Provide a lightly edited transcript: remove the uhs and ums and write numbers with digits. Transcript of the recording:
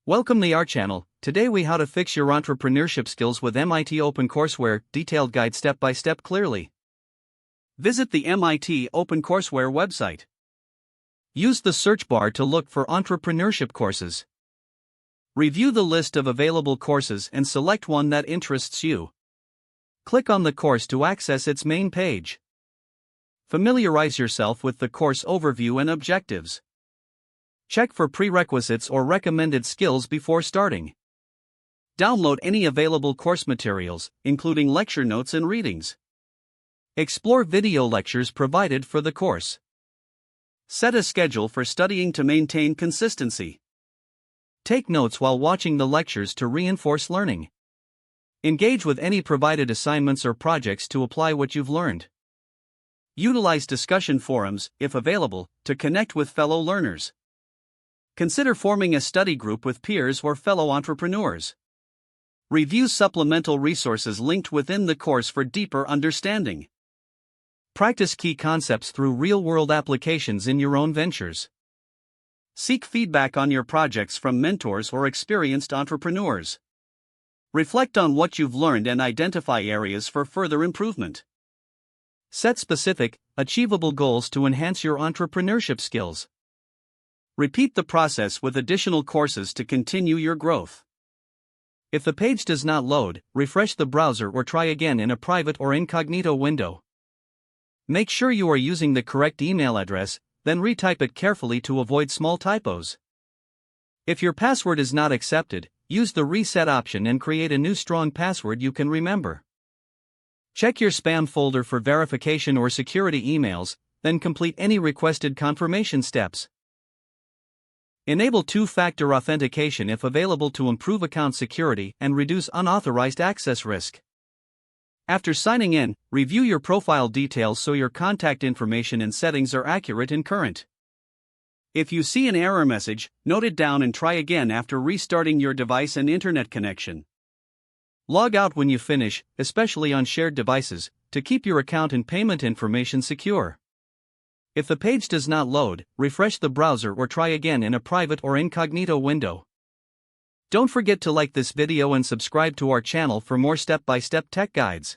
Welcome to our channel. Today we how to fix your entrepreneurship skills with MIT OpenCourseWare, detailed guide step by step clearly. Visit the MIT OpenCourseWare website. Use the search bar to look for entrepreneurship courses. Review the list of available courses and select one that interests you. Click on the course to access its main page. Familiarize yourself with the course overview and objectives. Check for prerequisites or recommended skills before starting. Download any available course materials, including lecture notes and readings. Explore video lectures provided for the course. Set a schedule for studying to maintain consistency. Take notes while watching the lectures to reinforce learning. Engage with any provided assignments or projects to apply what you've learned. Utilize discussion forums, if available, to connect with fellow learners. Consider forming a study group with peers or fellow entrepreneurs. Review supplemental resources linked within the course for deeper understanding. Practice key concepts through real-world applications in your own ventures. Seek feedback on your projects from mentors or experienced entrepreneurs. Reflect on what you've learned and identify areas for further improvement. Set specific, achievable goals to enhance your entrepreneurship skills. Repeat the process with additional courses to continue your growth. If the page does not load, refresh the browser or try again in a private or incognito window. Make sure you are using the correct email address, then retype it carefully to avoid small typos. If your password is not accepted, use the reset option and create a new strong password you can remember. Check your spam folder for verification or security emails, then complete any requested confirmation steps. Enable two-factor authentication if available to improve account security and reduce unauthorized access risk. After signing in, review your profile details so your contact information and settings are accurate and current. If you see an error message, note it down and try again after restarting your device and internet connection. Log out when you finish, especially on shared devices, to keep your account and payment information secure. If the page does not load, refresh the browser or try again in a private or incognito window. Don't forget to like this video and subscribe to our channel for more step-by-step tech guides.